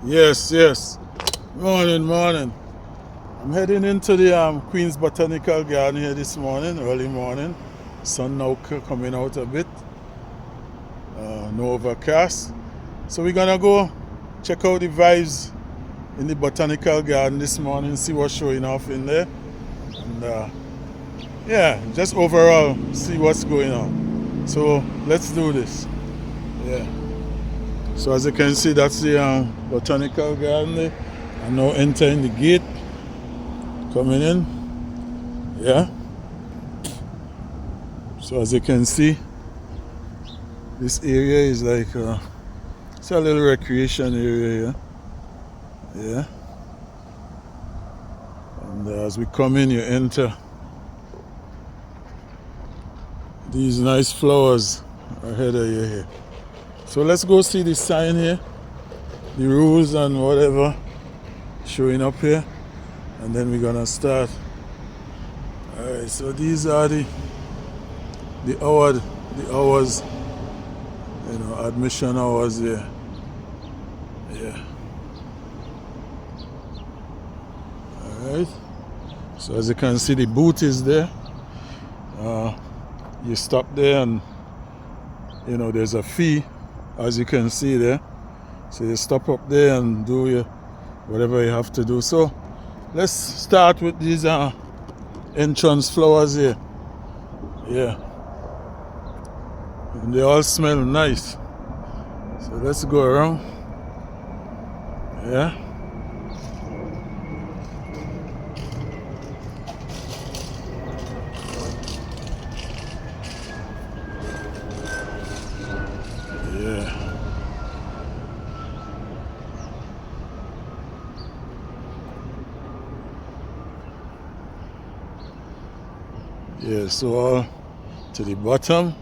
Yes, yes. Morning, morning. I'm heading into the Queen's Botanical Garden here this morning, early morning. Sun now coming out a bit. No overcast. So we're gonna go check out the vibes in the Botanical Garden this morning, see what's showing off in there. And yeah, just overall see what's going on. So let's do this. Yeah. So as you can see, that's the Botanical Garden there. I'm now entering the gate, coming in. Yeah. So as you can see, this area is like it's a little recreation area here. Yeah. And as we come in, you enter these nice flowers ahead of you here. So let's go see the sign here, the rules and whatever showing up here, and then we're gonna start. Alright, so these are the hours, admission hours here. Yeah. Alright. So as you can see, the booth is there. You stop there and there's a fee, as you can see there. So you stop up there and do whatever you have to do. So let's start with these entrance flowers here. Yeah. And they all smell nice. So let's go around. Yeah. Yeah. Yeah, so all to the bottom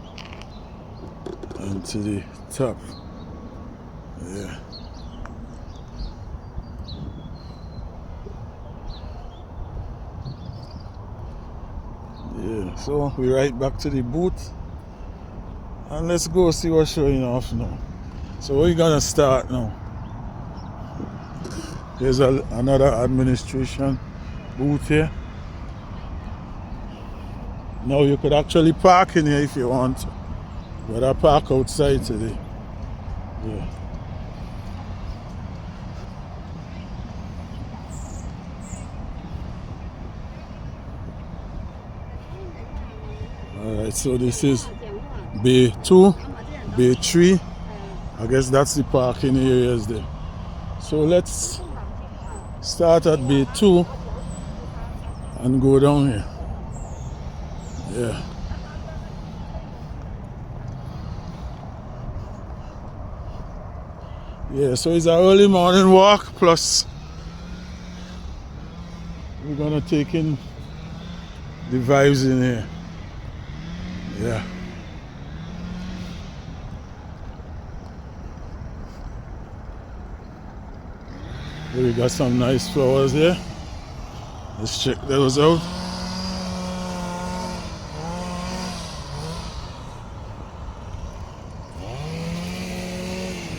and to the top. Yeah. Yeah, so we're right back to the booth. And let's go see what's showing off now. So we're gonna start now. There's another administration booth here. Now you could actually park in here if you want to, but I park outside today. Yeah. Alright, so this is Bay 2, Bay 3. I guess that's the parking areas there. So let's start at Bay 2 and go down here. Yeah. Yeah, so it's an early morning walk, plus we're gonna take in the vibes in here. Yeah. Here we got some nice flowers here. Let's check those out.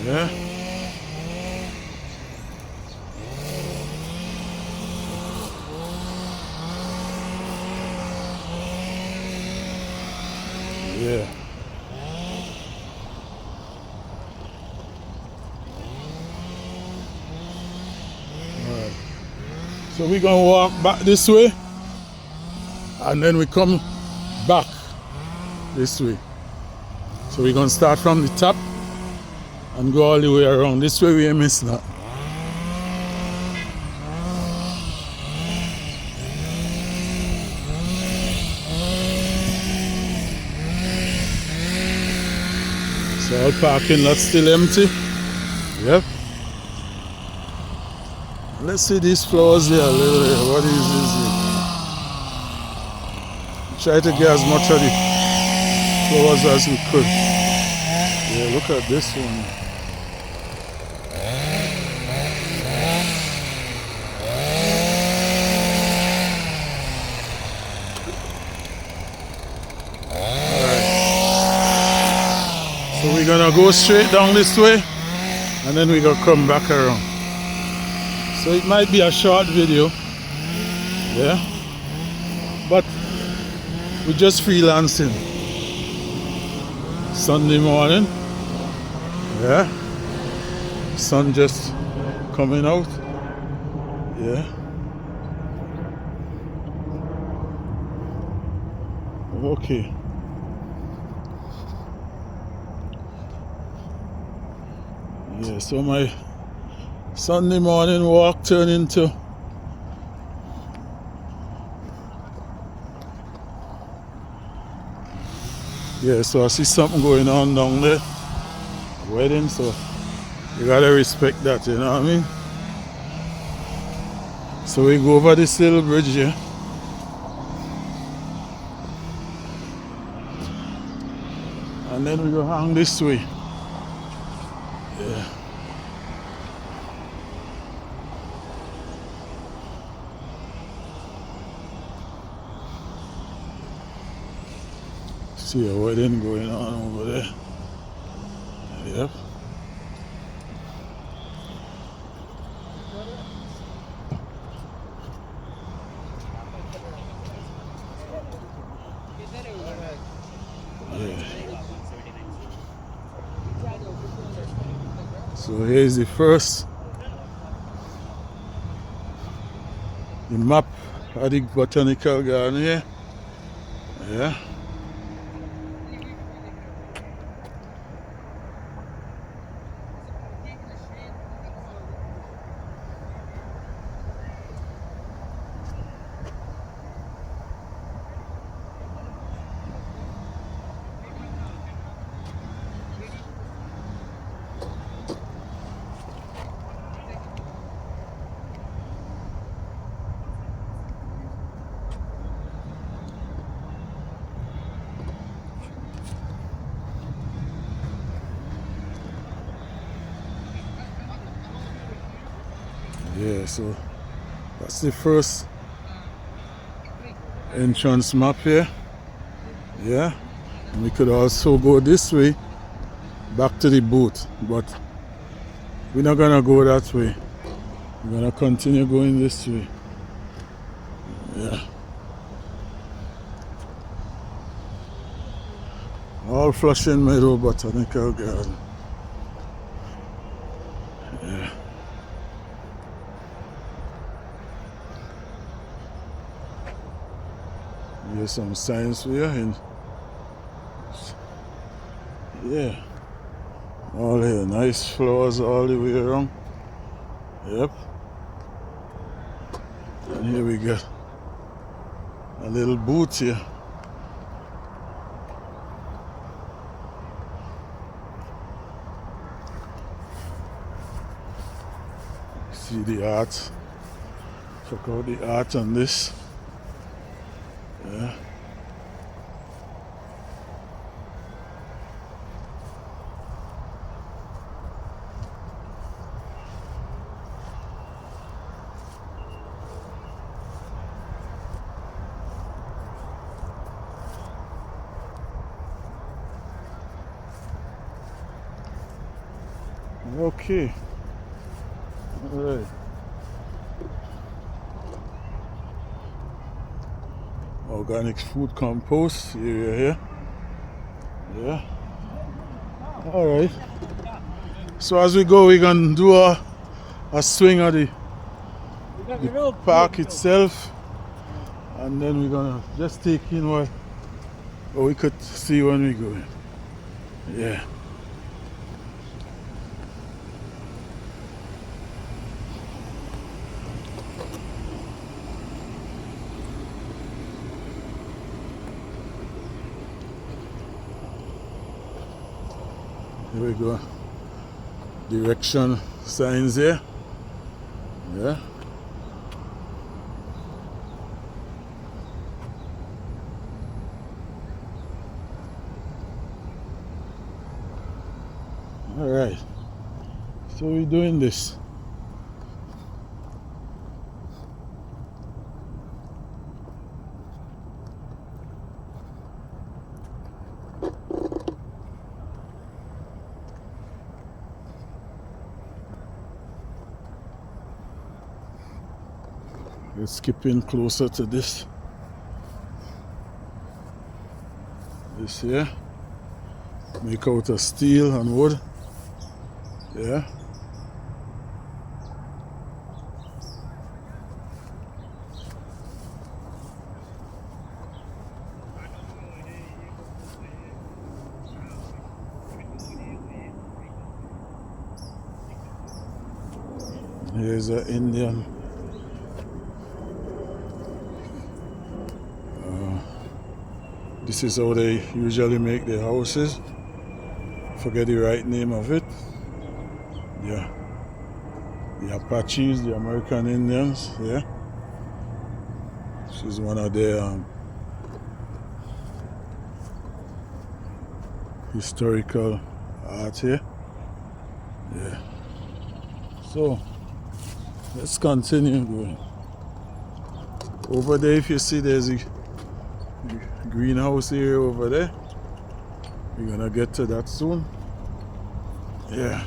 Yeah. Yeah. Alright. So we're gonna walk back this way and then we come back this way. So we're gonna start from the top and go all the way around. This way we ain't miss that. So our parking lot's still empty. Yep. Let's see these flowers here a little bit. What is this here? Try to get as much of the flowers as we could. Yeah, look at this one. So we're gonna go straight down this way and then we're gonna come back around. So it might be a short video, yeah, but we're just freelancing. Sunday morning, yeah, sun just coming out, yeah. Okay. Yeah, so my Sunday morning walk turned into so I see something going on down there, wedding, so you gotta respect that, you know what I mean? So we go over this little bridge here. And then we go hang this way. Yeah. See a wedding going on over there. Yep. Yeah. So here's the map of the Botanical Garden here. Yeah. Yeah, so that's the first entrance map here. Yeah. And we could also go this way back to the boat, but we're not gonna go that way. We're gonna continue going this way. Yeah. All Flushing Meadow Botanical Garden. Yeah. Here's some science fair and yeah. All here, nice flowers all the way around. Yep. And here we got a little booth here. See the art. Check out the art on this. Yeah. Okay. All right. Organic food compost area here. Yeah. All right. So as we go, we're gonna do a swing of the park itself, and then we're gonna just take in what we could see when we go in. Yeah. Here we go. Direction signs here. Yeah. All right. So we're doing this. Let's skip in closer to this. This here. Make out of steel and wood. Yeah. Here's an Indian. This is how they usually make their houses. Forget the right name of it. Yeah. The Apaches, the American Indians. Yeah. This is one of their historical art here. Yeah. So let's continue going. Over there, if you see, there's a greenhouse area over there. We're gonna get to that soon. Yeah.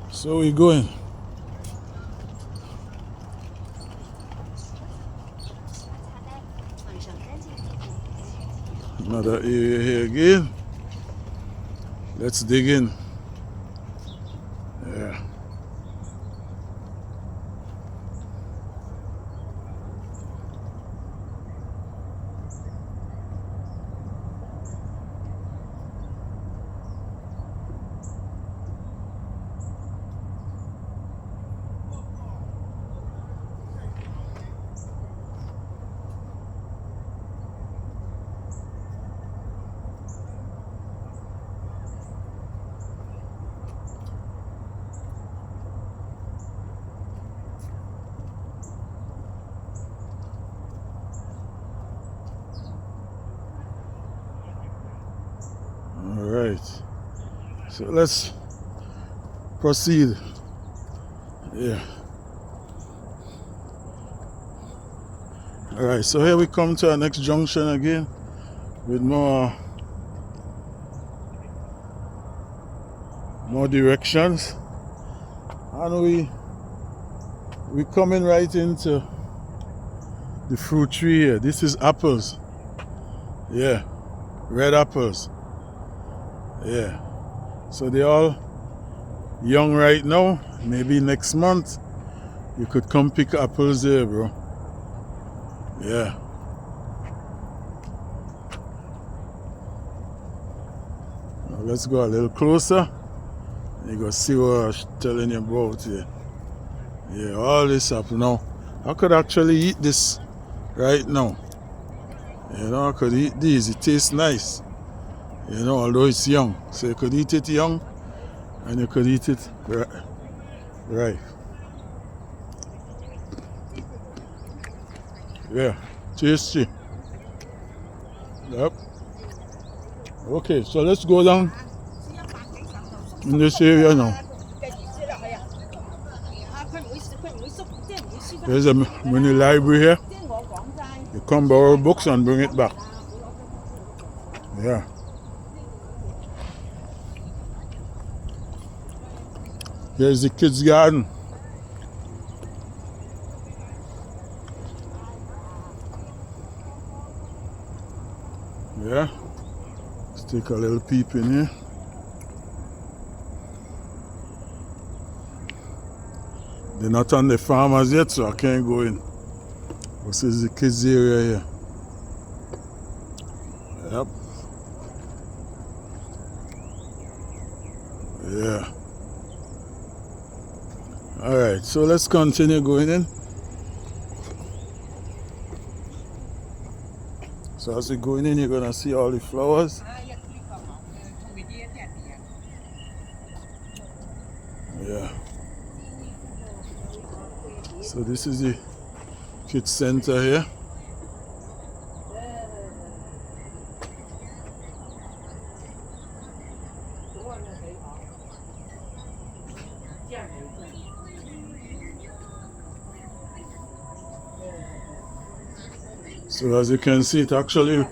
So we're going. Another area here again. Let's dig in. Yeah. Alright, so let's proceed. Yeah. Alright, so here we come to our next junction again with more directions, and we coming right into the fruit tree here. This is apples. Yeah, red apples. Yeah, so they're all young right now. Maybe next month you could come pick apples there, bro. Yeah. Now let's go a little closer. You go see what I was telling you about here. Yeah, all this apple now. I could actually eat this right now. You know, I could eat these. It tastes nice. You know, although it's young. So you could eat it young and you could eat it right. Yeah, tasty. Yep. Okay, so let's go down in this area now. There's a mini library here. You come borrow books and bring it back. Yeah. Here's the kids' garden. Yeah. Let's take a little peep in here. They're not on the farmers yet, so I can't go in. This is the kids' area here. Yep. Yeah. Alright, so let's continue going in. So as you're going in, you're gonna see all the flowers. Yeah. So this is the kids center here. So as you can see, it actually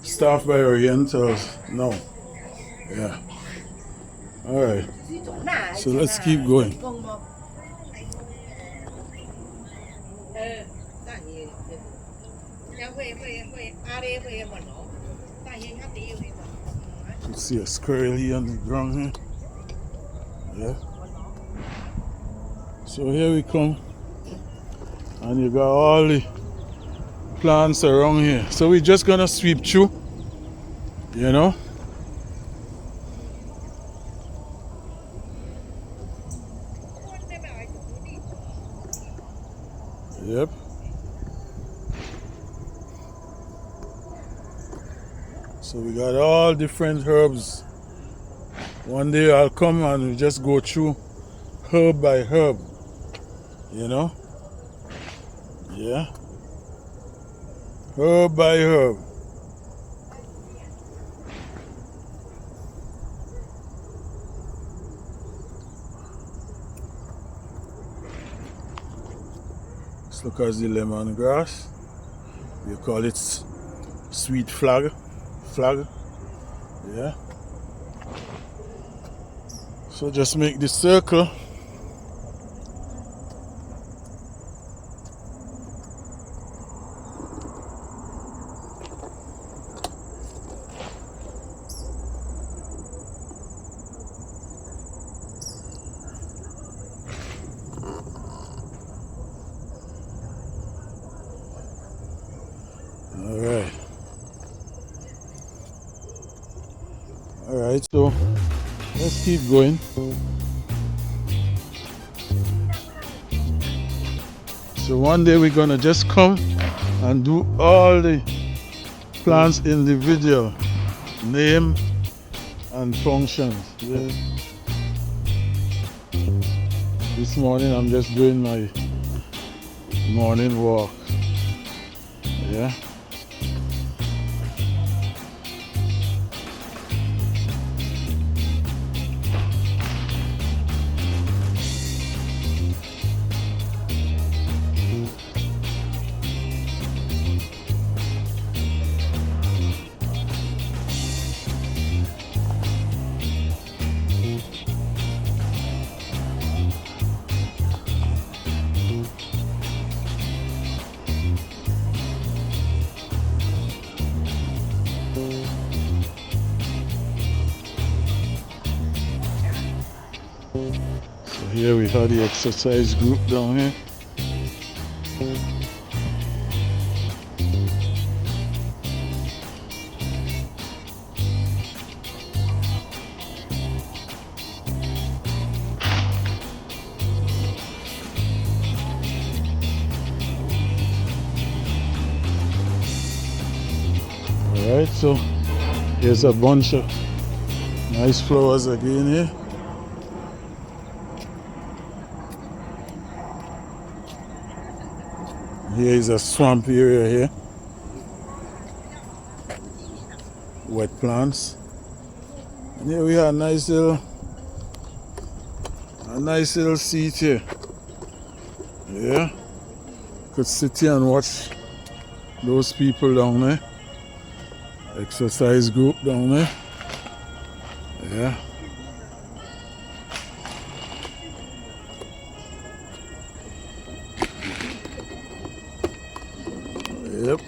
staffed by Orientals now. Yeah. Alright. So let's keep going. You see a squirrel here on the ground here. Yeah. So here we come, and you got all the plants around here. So we're just gonna sweep through, you know. Yep. So we got all different herbs. One day I'll come and we just go through herb by herb, you know. Yeah. Herb by herb. Let's look at the lemongrass. We call it sweet flag. Flag. Yeah. So just make the circle. Alright. Alright, so let's keep going. So one day we're gonna just come and do all the plants individual, name and functions. Yeah. This morning I'm just doing my morning walk. Yeah. So here we have the exercise group down here. Alright, so here's a bunch of nice flowers again here. Here is a swamp area here. Wet plants. And here we have a nice little seat here. Yeah. Could sit here and watch those people down there. Exercise group down there. Yeah. Yep.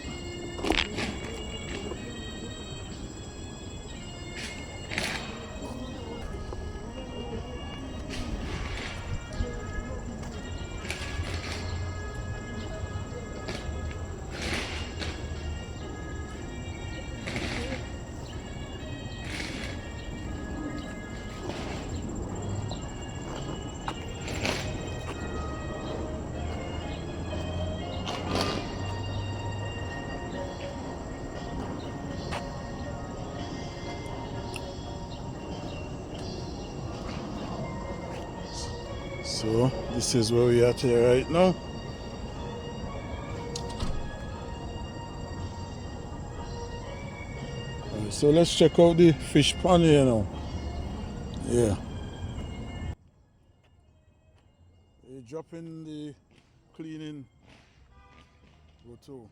So this is where we are here right now. So let's check out the fish pond here now. Yeah. You drop in the cleaning roto.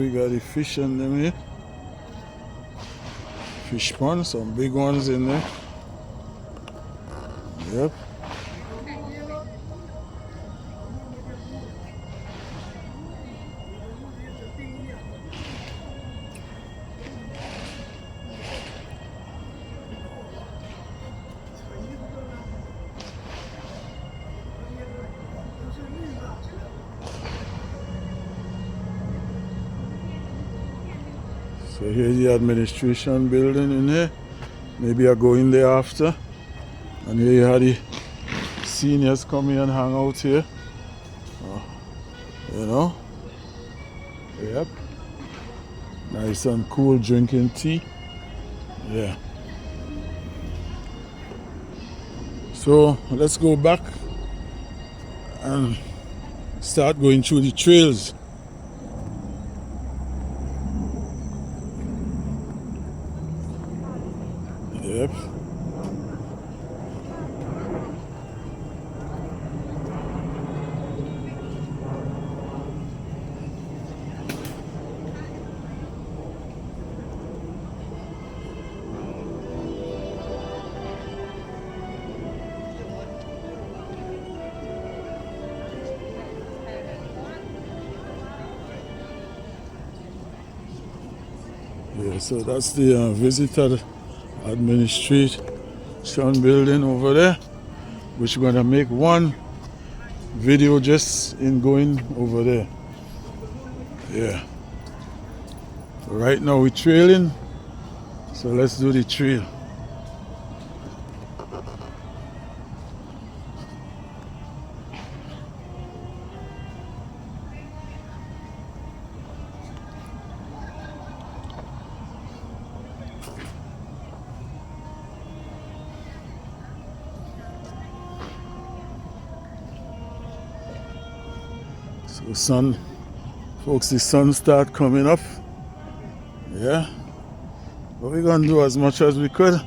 We got the fish and them here. fish pond, some big ones in there. Yep. So here's the administration building in here. Maybe I go in there after. And here you have the seniors come here and hang out here. You know? Yep. Nice and cool drinking tea. Yeah. So let's go back and start going through the trails. Yep. Yeah, so that's the visitor administration building over there, which we're gonna make one video just in going over there. Yeah. Right now we're trailing, so let's do the trail. So folks, the sun start coming up. Yeah. But we're gonna do as much as we could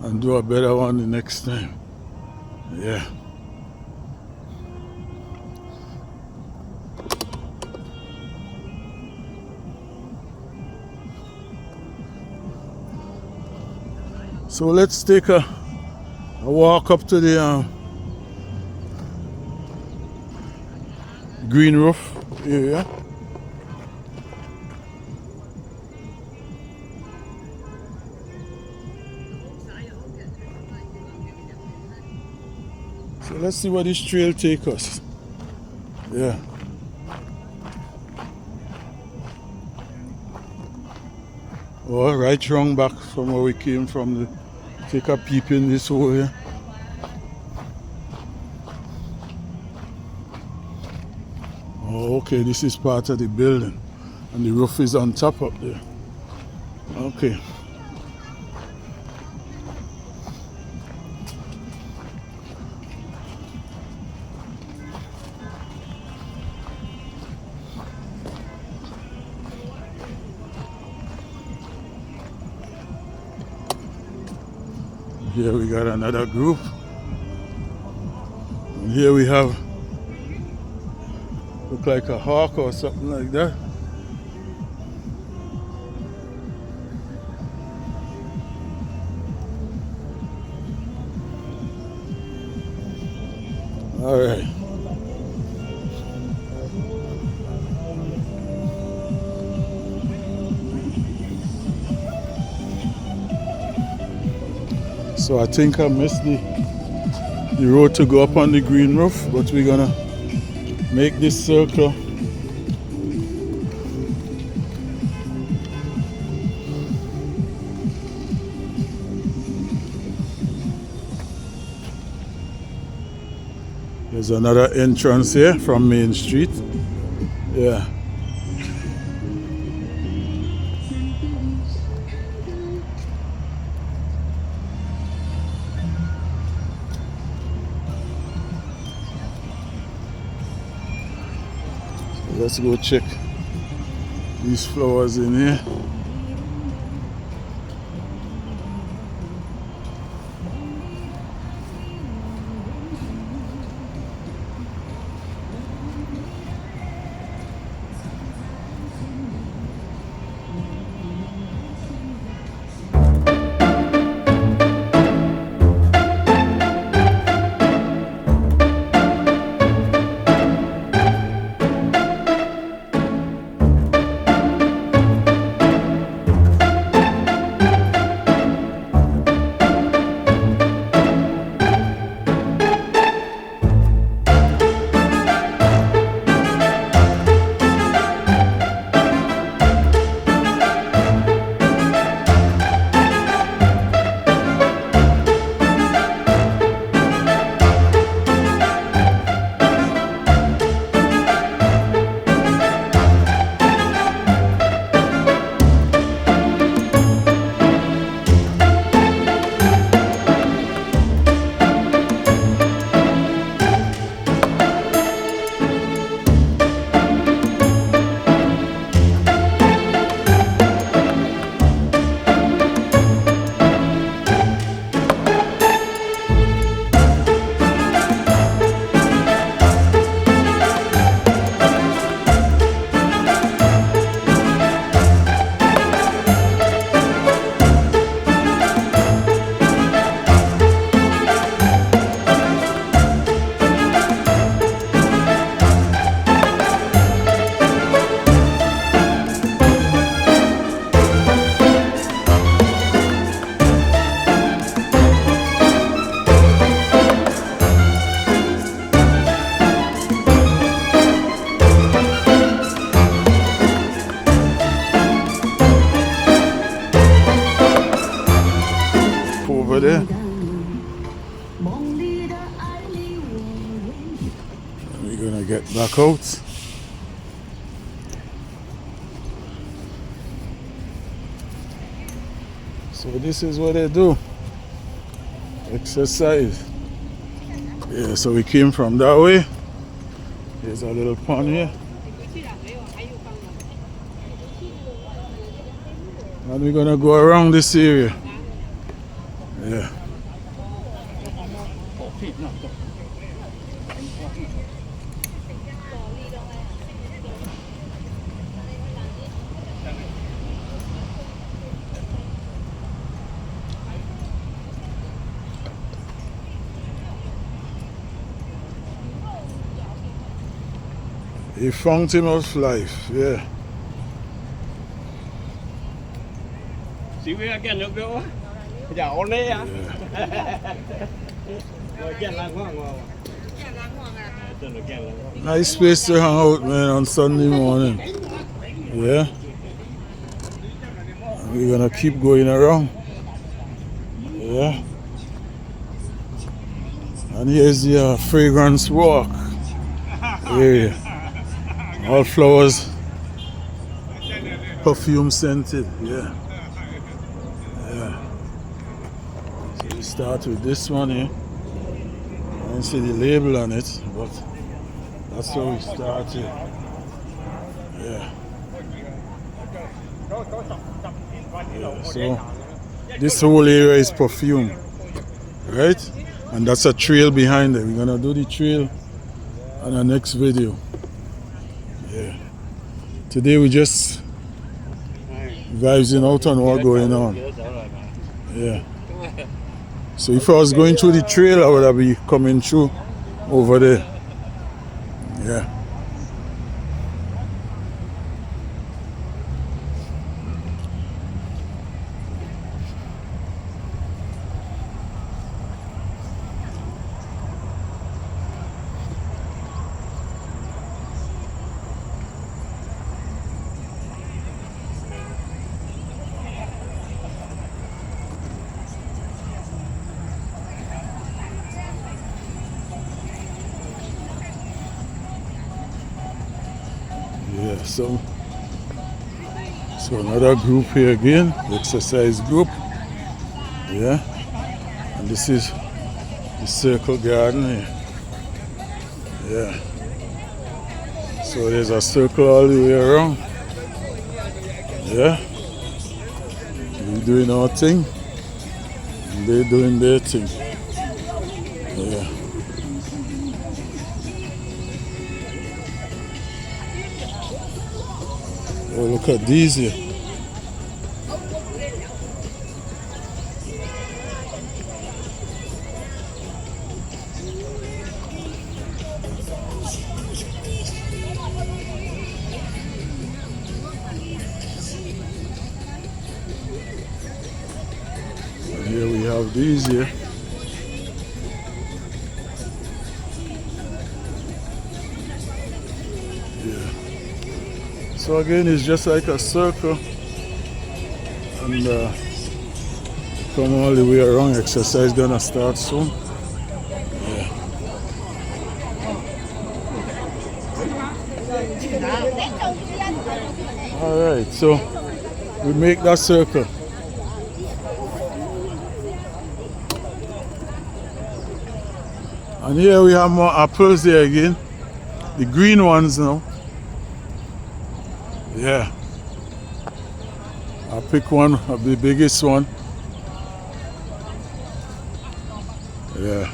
and do a better one the next time. Yeah. So let's take a walk up to the green roof area. So let's see where this trail takes us. Yeah. Oh, right round back from where we came from. Take a peep in this hole here. Oh, okay, this is part of the building. And the roof is on top up there. Okay. Here we got another group. And here we have, look like a hawk or something like that. All right. So I think I missed the road to go up on the green roof, but we're gonna make this circle. There's another entrance here from Main Street. Yeah. Let's go check these flowers in here. We're gonna get back out. So this is what they do. Exercise. Yeah, so we came from that way. There's a little pond here. And we're gonna go around this area. Yeah. A fountain of life, yeah. See we again nước đâu á? Dạ ổn đấy á. Nice place to hang out, man, on Sunday morning. Yeah. And we're gonna keep going around. Yeah. And here's the fragrance walk area. All flowers, perfume scented, yeah. Yeah. So we start with this one here. I don't see the label on it, but that's how we started. Yeah. Yeah. So this whole area is perfume, right? And that's a trail behind it. We're gonna do the trail on the next video. Yeah. Today we just vibing out on what's going on. Yeah. So if I was going through the trail, I would have been coming through over there. Yeah. Yeah, so another group here again, the exercise group. Yeah, and this is the circle garden here. Yeah, so there's a circle all the way around. Yeah, we're doing our thing, and they're doing their thing. Yeah. Oh, look at these here. And here we have these here. So again, it's just like a circle, and come all the way around. Exercise gonna start soon. Yeah. All right, so we make that circle. And here we have more apples there again, the green ones now. Yeah, I'll pick one of the biggest one. Yeah.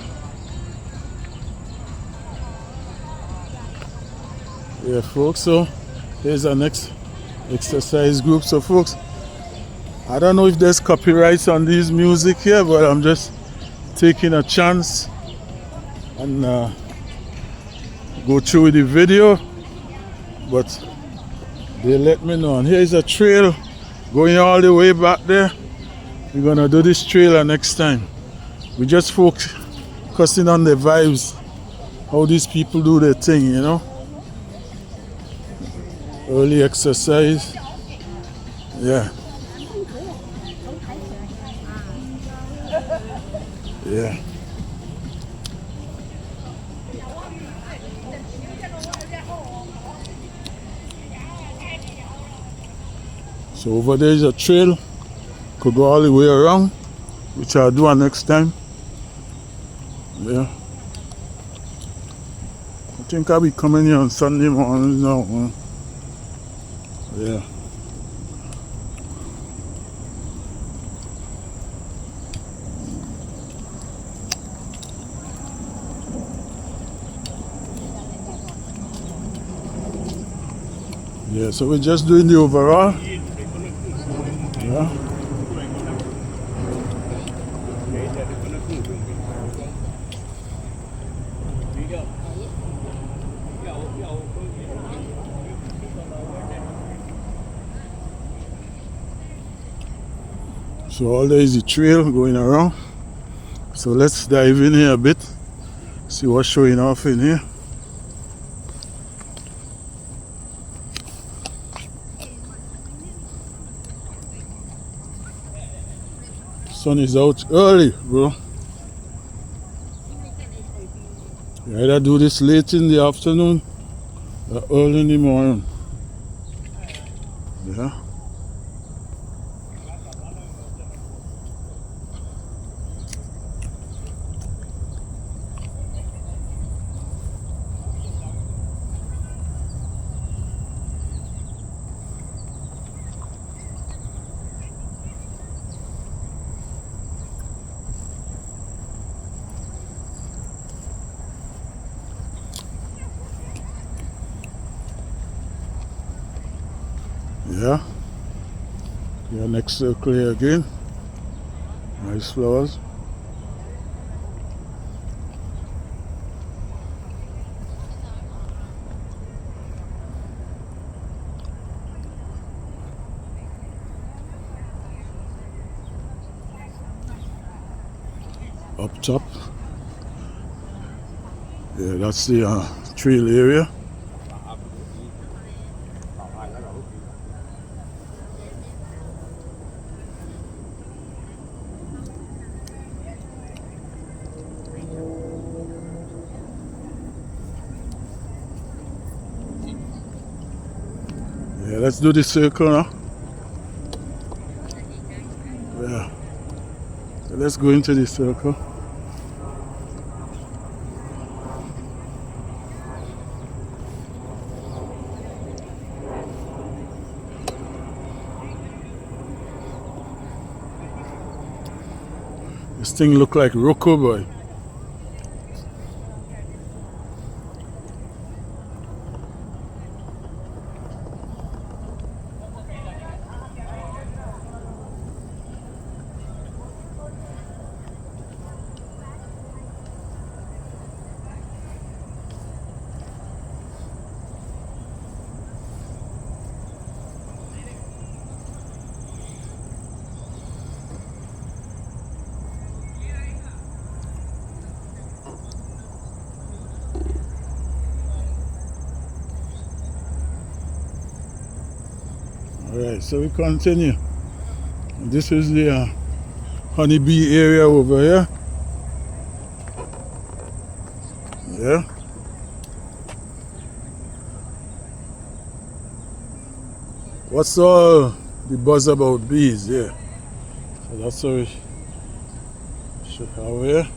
Yeah, folks, so here's our next exercise group. So folks, I don't know if there's copyrights on these music here, but I'm just taking a chance and go through with the video, but they let me know. And here's a trail going all the way back there. We're gonna do this trailer next time. We just focusing on the vibes, how these people do their thing, you know. Early exercise. Yeah. Yeah. So over there is a trail, could go all the way around, which I'll do next time. Yeah. I think I'll be coming here on Sunday morning now. Yeah. Yeah, so we're just doing the overall. Yeah. So all there is a trail going around. So let's dive in here a bit, see what's showing off in here. Sun is out early, bro. You either do this late in the afternoon or early in the morning. Yeah. Yeah. Yeah, next circle here again. Nice flowers. Up top. Yeah, that's the trail area. Yeah, let's do the circle now. Yeah. So let's go into the circle. This thing look like Rocco, boy. Alright, so we continue. This is the honeybee area over here. Yeah. What's all the buzz about bees? Yeah. So that's how we should have here.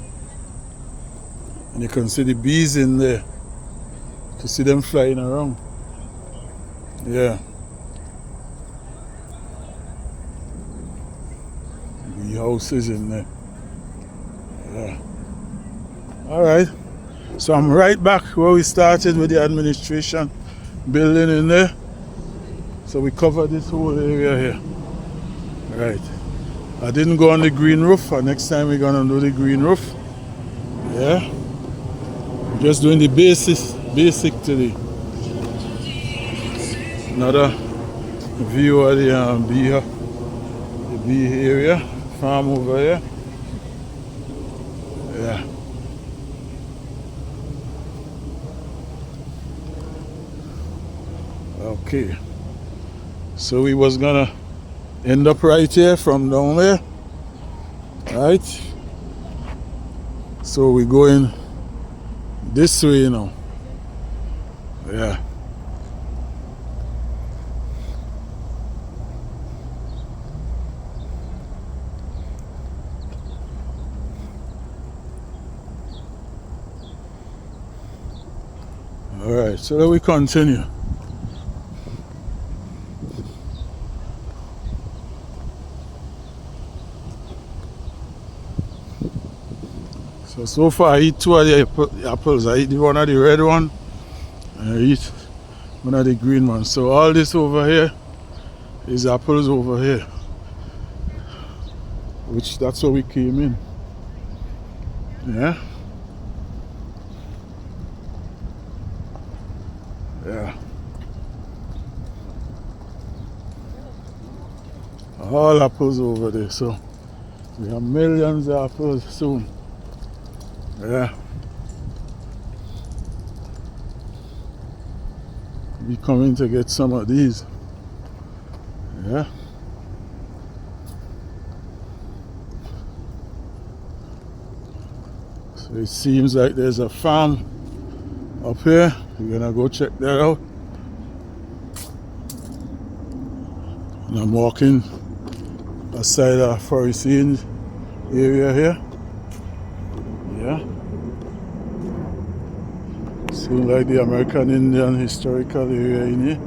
And you can see the bees in there. To see them flying around. Yeah. Bee houses in there. Yeah. Alright. So I'm right back where we started with the administration building in there. So we covered this whole area here. Right. I didn't go on the green roof. Next time we're gonna do the green roof. Yeah. Just doing the basic today. Another view of the bee area, farm over here. Yeah. Okay. So we was gonna end up right here from down there. Right? So we're going this way now. Yeah. Alright, so let we continue. So far I eat two of the apples. I eat one of the red one and I eat one of the green ones. So all this over here is apples over here, which that's where we came in. Yeah. Yeah. All apples over there. So we have millions of apples soon. Yeah. We coming to get some of these. Yeah. So it seems like there's a farm up here. We're gonna go check that out. And I'm walking aside a forest area here. Yeah. Seems like the American Indian historical area in here.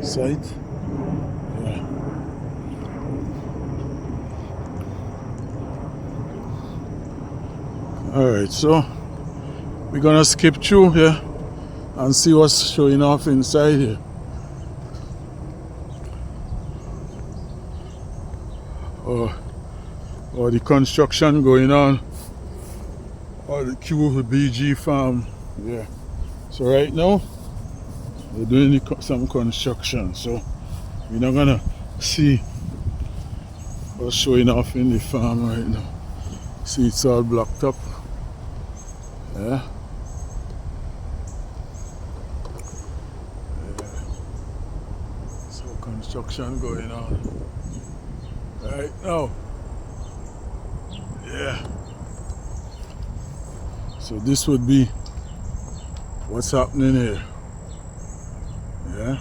Site. Yeah. Alright, so we're gonna skip through here and see what's showing off inside here. Or the construction going on, or the QBG farm. Yeah. So right now they're doing some construction, so we're not gonna see what's showing off in the farm right now. See, it's all blocked up. Yeah. So construction going on right now. Yeah. So this would be what's happening here. Yeah.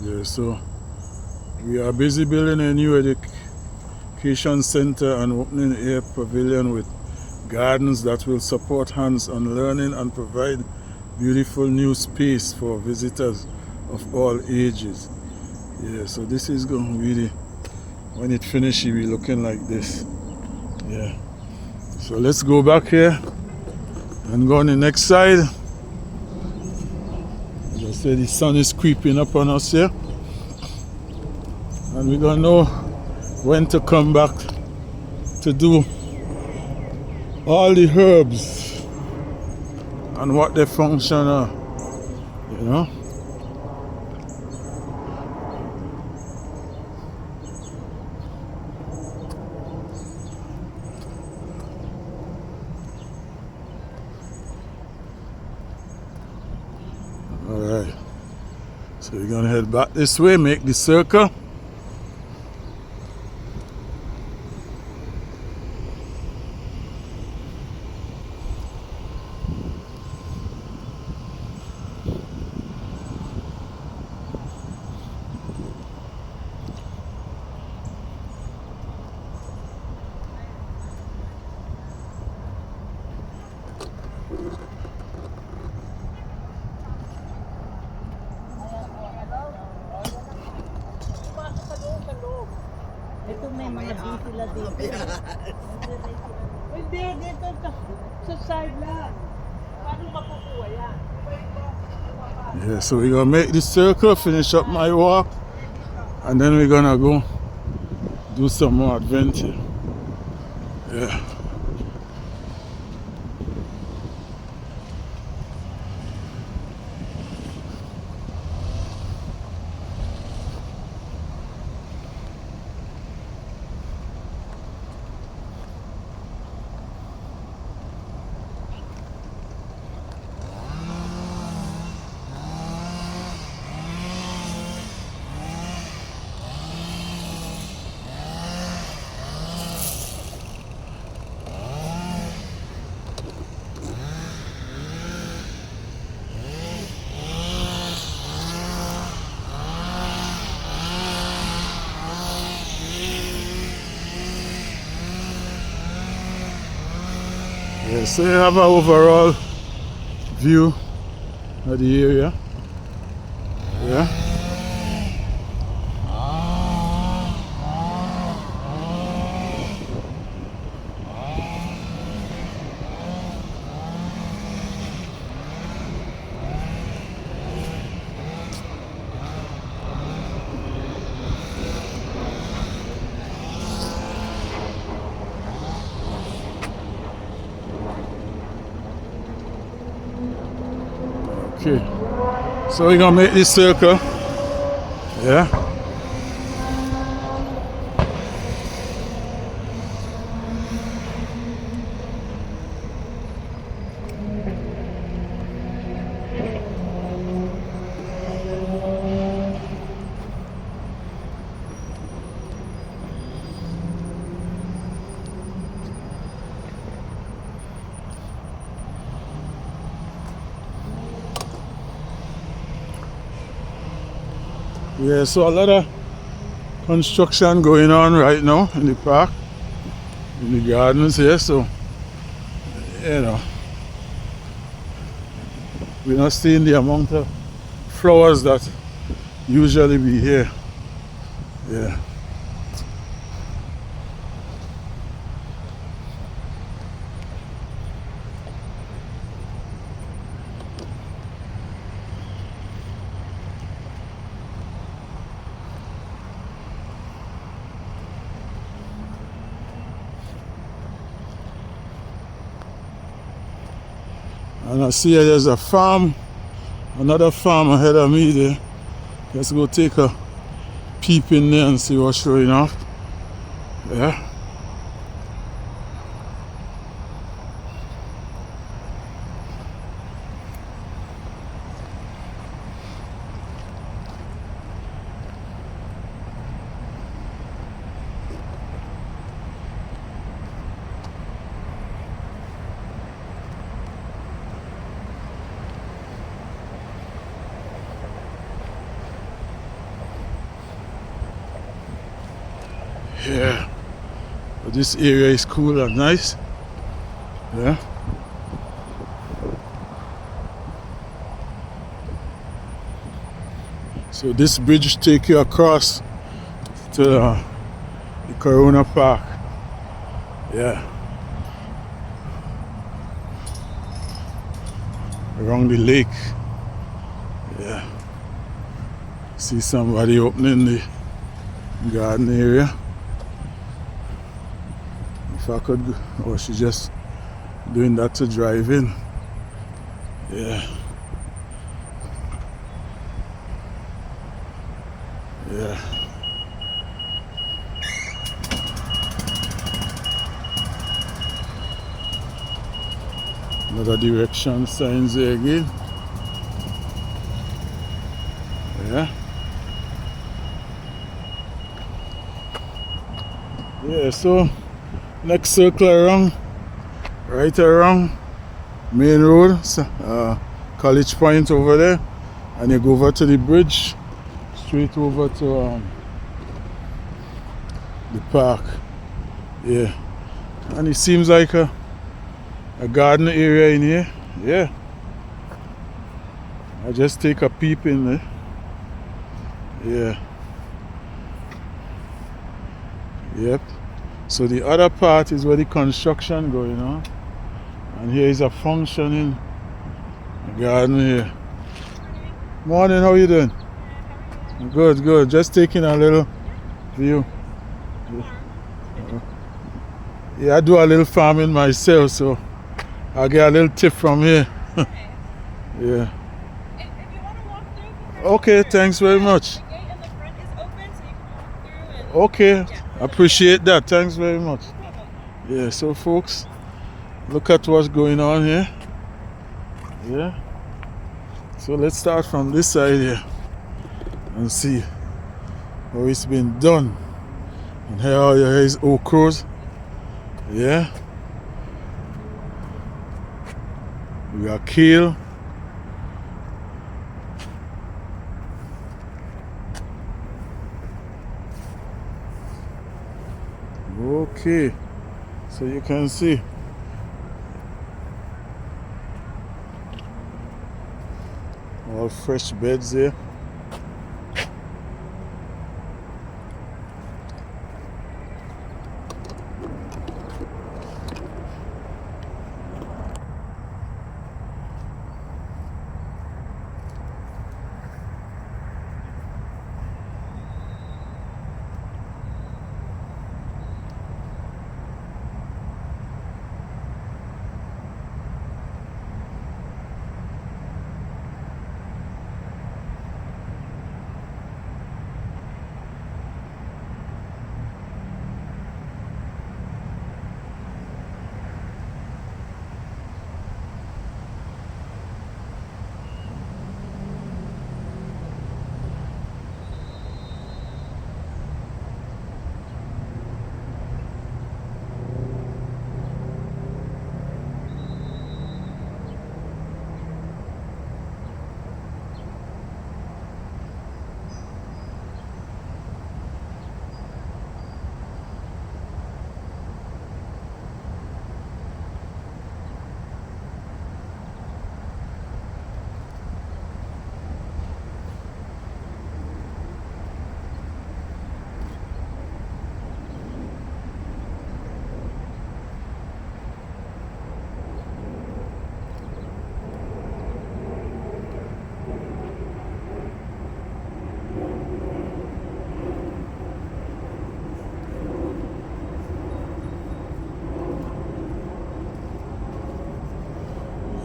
Yeah, so we are busy building a new education center and opening a pavilion with gardens that will support hands-on learning and provide beautiful new space for visitors of all ages. Yeah, so this is going to be when it finishes, it will be looking like this. Yeah. So let's go back here and go on the next side. As I said, the sun is creeping up on us here. And we don't know when to come back to do all the herbs and what their function are, you know. Alright, so we're gonna head back this way, make the circle. Ito may mga bee sila dito. Hindi, dito sa side lang. Paano makukuha yan? Yeah, so we're gonna make this circle, finish up my walk, and then we're gonna go do some more adventure. Yeah. Yeah, so you have an overall view of the area. Yeah. Okay. So we're gonna make this circle. Yeah. Yeah, so a lot of construction going on right now in the park, in the gardens here, so you know, we're not seeing the amount of flowers that usually be here. Yeah. And I see there's a farm, another farm ahead of me there. Let's go take a peep in there and see what's showing off. Yeah. Yeah. But this area is cool and nice. Yeah. So this bridge take you across to the Corona Park. Yeah. Around the lake. Yeah. See somebody opening the garden area. If I could go, or she just doing that to drive in. Yeah. Yeah. Another direction signs there again. Yeah. Yeah, so next circle around, right around main road, College Point over there, and you go over to the bridge, straight over to the park. Yeah, and it seems like a garden area in here. Yeah, I just take a peep in there. Yeah. Yep. So the other part is where the construction going on, and here is a functioning garden here. Morning, how you doing? Good, good. Just taking a little view. Yeah, I do a little farming myself, so I get a little tip from here. Yeah. If you want to walk through, Okay, thanks very much. the gate in the front is open, so you can walk through and Okay, yeah. appreciate that. Thanks very much. No problem. Yeah, so folks, look at what's going on here. Yeah. So let's start from this side here and see how it's been done. And here is okras. Yeah. We got kale. Okay. So you can see All fresh beds here.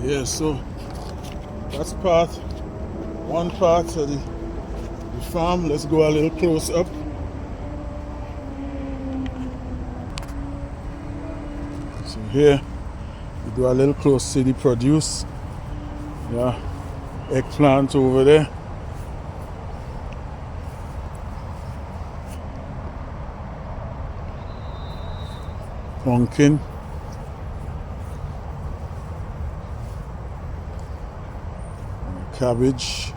Yeah, so that's one part of the farm. Let's go a little close up. So here we do a little close, see the produce. Yeah, eggplant over there. Pumpkin. Cabbage.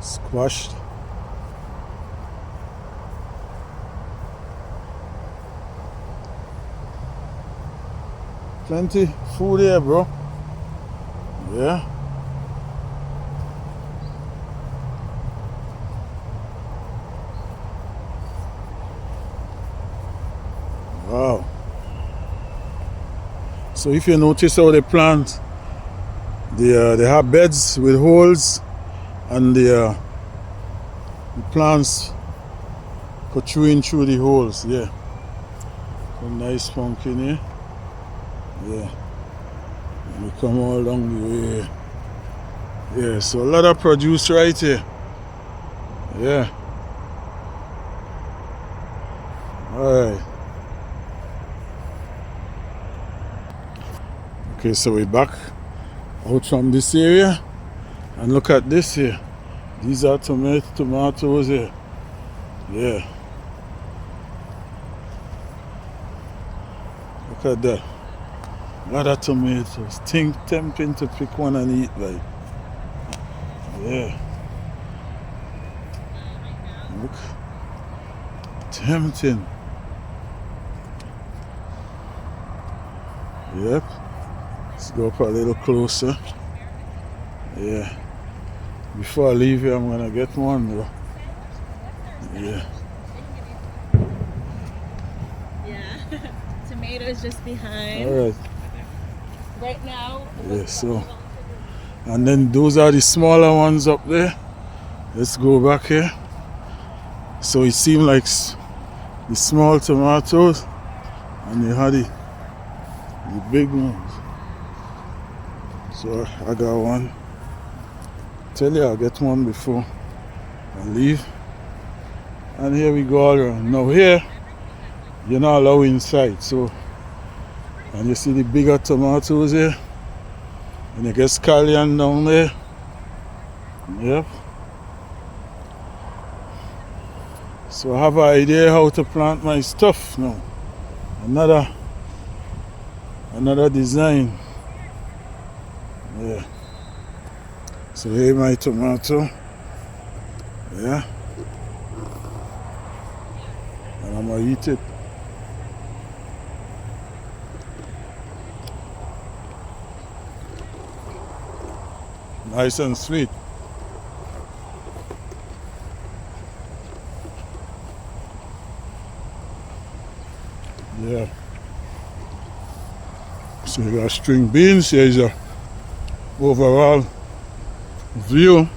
Squashed. Plenty food here, bro. Yeah. Wow. So if you notice how they plant, they have beds with holes, and the plants protruding through the holes. Yeah. A nice pumpkin here. Yeah. And we come all along the way. Yeah, so a lot of produce right here. Yeah. Alright. Okay, so we're back out from this area, and look at this here. These are tomatoes here. Yeah. Look at that. A lot of tomatoes. Tempting to pick one and eat, like. Yeah. Look. Tempting. Yep. Let's go up a little closer. Yeah. Before I leave here, I'm gonna get one, bro. Yeah. Yeah. Tomatoes just behind. Alright. Right now. Yeah, so. And then those are the smaller ones up there. Let's go back here. So it seemed like the small tomatoes, and you had the big ones. So I got one. Tell you I'll get one before I leave. And here we go all around. Now here, you're not allowed inside. So, and you see the bigger tomatoes here. And you get scallion down there. Yep. So I have an idea how to plant my stuff now. Another design. Yeah. So here my tomato. Yeah. And I'm gonna eat it. Nice and sweet. Yeah. So you got string beans. Here's your overall view.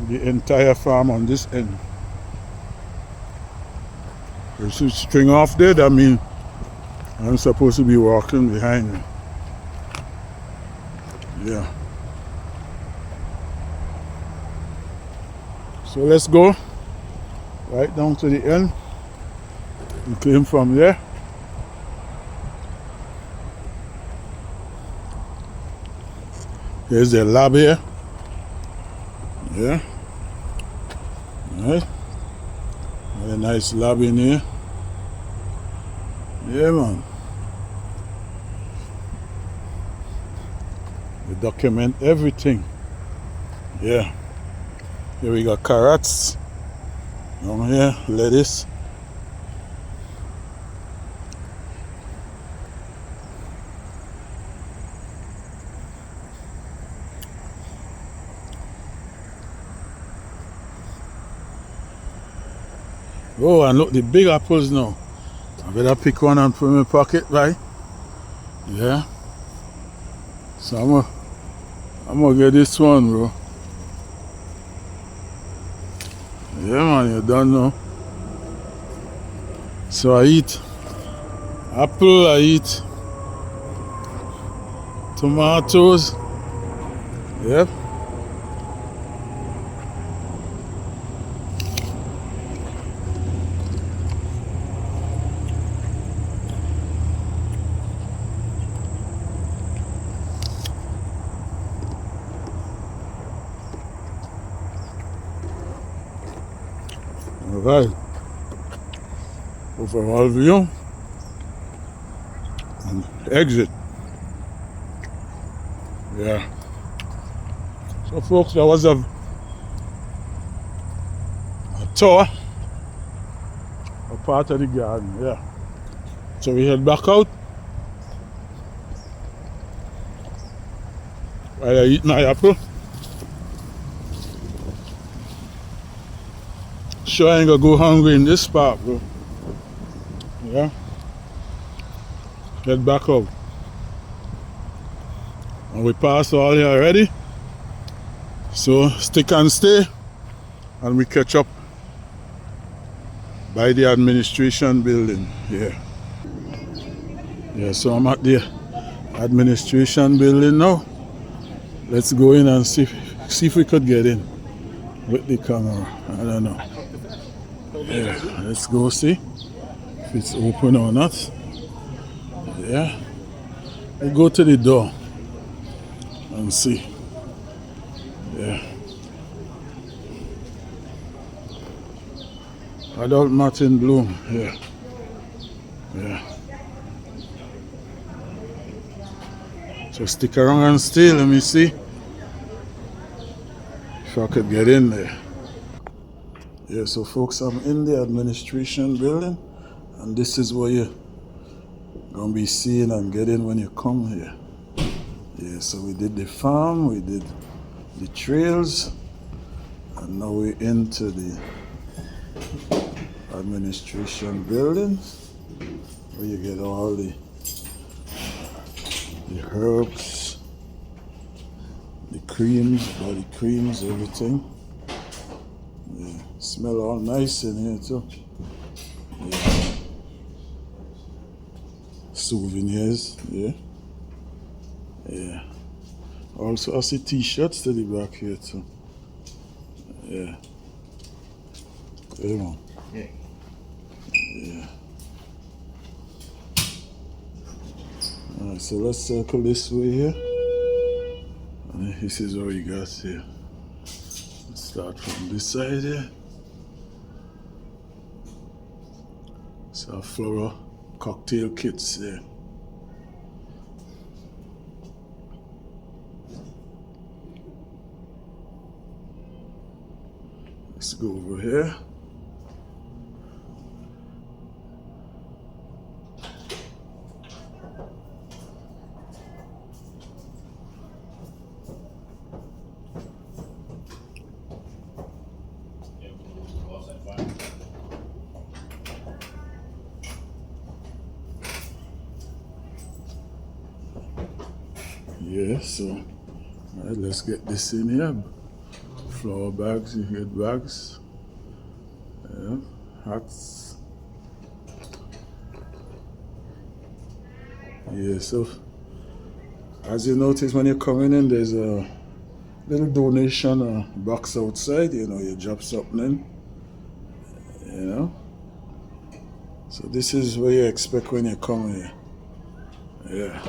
The entire farm on this end. There's a string off there. That means I'm supposed to be walking behind me. Yeah. So let's go right down to the end. We came from there. Here's the lab here. Yeah. Alright. Got a nice lab in here. Yeah, man. We document everything. Yeah. Here we got carrots. Down here, lettuce. Oh, and look, the big apples now. I better pick one and put in my pocket, right? Yeah. So I'm gonna get this one, bro. Yeah, man, you don't know. So I eat apple, I eat tomatoes. Yep. Alright. Overall view. And exit. Yeah. So folks, that was a tour. A part of the garden, yeah. So we head back out. While I eat my apple. Sure I ain't gonna go hungry in this part, bro. Yeah. Head back out. And we passed all here already. So stick and stay. And we catch up by the administration building. Yeah. Yeah, so I'm at the administration building now. Let's go in and see if we could get in with the camera. I don't know. Yeah, let's go see if it's open or not. Yeah. We'll go to the door and see. Yeah. Adult Martin Bloom. Yeah. Yeah. So stick around and stay. Let me see if I could get in there. Yeah, so folks, I'm in the administration building, and this is where you're gonna be seeing and getting when you come here. Yeah, so we did the farm, we did the trails, and now we're into the administration building where you get all the herbs, the creams, body creams, everything. Yeah, smell all nice in here too. Yeah. Souvenirs, yeah. Yeah. Also I see t-shirts to the back here too. Yeah. Yeah, man. Yeah. Yeah. Alright, so let's circle this way here. And this is what we got here. Let's start from this side here. So floral cocktail kits there. Let's go over here. Yeah, so alright, let's get this in here. Flower bags, you get bags. Yeah, hats. Yeah, so as you notice when you're coming in, there's a little donation box outside. You know, you drop something in. You know, so this is what you expect when you come here. Yeah.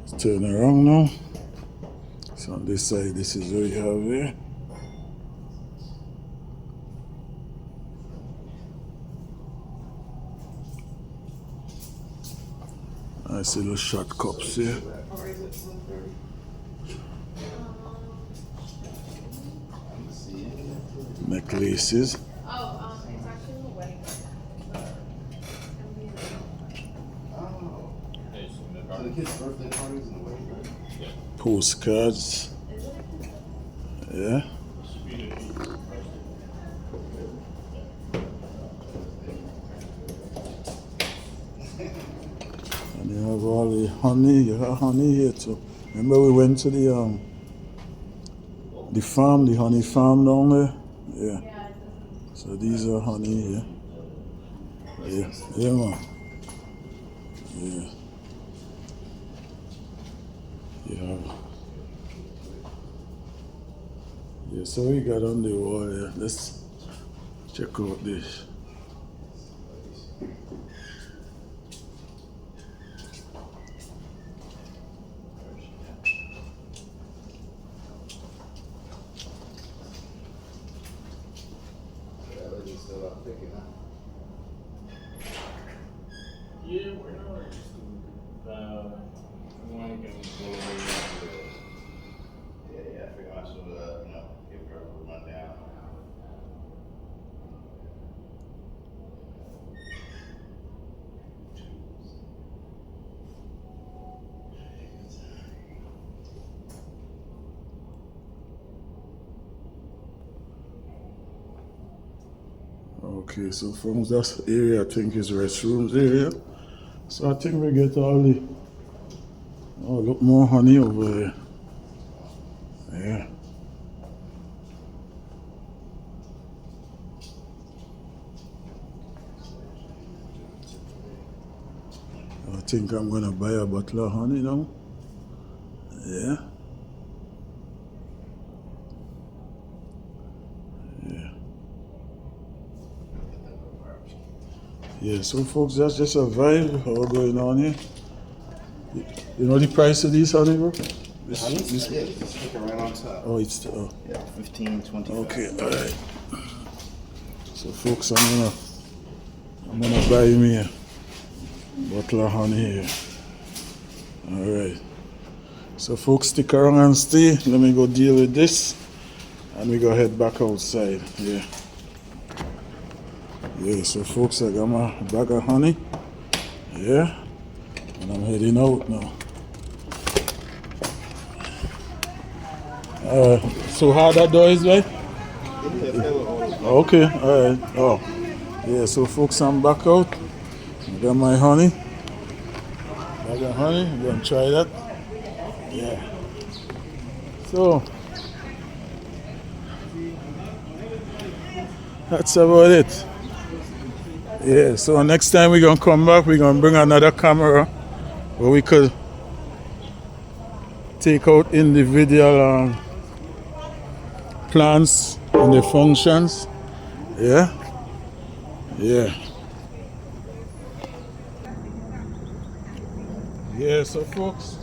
Let's turn around now. So on this side, this is what you have here. Nice little shot cups here. Necklaces. It's actually a wedding. So the kids' birthday parties and the wedding, right? Postcards. Yeah. And you have all the honey. You have honey here too. Remember we went to the farm, the honey farm down there? Yeah. So these are honey here. Yeah. Yeah, man. Yeah. Yeah. Yeah, so we got on the wall here. Let's check out this. Yeah, they're just still out picking, huh? Yeah, we're not one can go Yeah, I figure I should, give her a rundown. Okay, so from that area, I think is restrooms area. So I think we get all the, oh, look, more honey over there. Yeah. I think I'm gonna buy a bottle of honey now. Yeah. Yeah. Yeah, so folks, that's just a vibe all going on here. You know the price of these honey, bro? This yeah, just stick it right on top. Oh, it's Yeah, 15, 20. okay, alright. So folks, I'm gonna buy me a bottle of honey here. Alright. So folks, stick around and stay. Let me go deal with this. And we go head back outside. Yeah. Yeah, so folks, I got my bag of honey. Yeah. And I'm heading out now. So how that door is, right? Okay, alright. Oh. Yeah, so folks, I'm back out. I got my honey. Bag of honey. I'm gonna try that. Yeah. So that's about it. Yeah, so next time we're gonna come back, we're gonna bring another camera where we could take out individual plants and their functions. Yeah. Yeah. Yeah, so folks,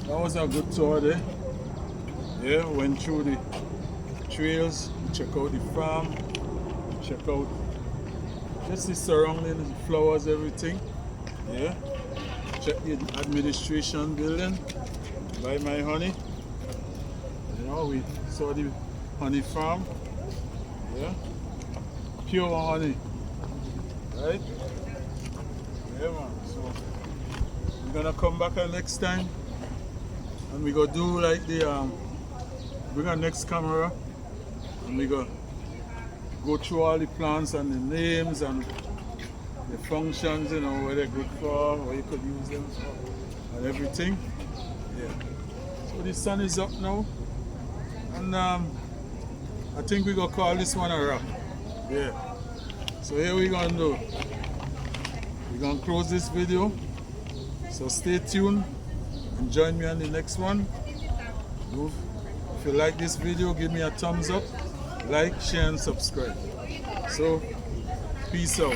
that was a good tour there. Yeah, went through the trails, check out the farm, check out just the surroundings, the flowers, everything. Yeah. Check the administration building, buy my honey. You know, we saw the honey farm. Yeah. Pure honey. Right? Yeah, man. So we're gonna come back next time and we go do like the bring our next camera and we go through all the plants and the names and the functions, you know, what they're good for, what you could use them for. and everything. Yeah. So the sun is up now, and I think we're gonna call this one a wrap. Yeah. So here we're gonna do. We're gonna close this video. So stay tuned and join me on the next one. If you like this video, give me a thumbs up, like, share, and subscribe. So peace out.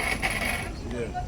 Yeah.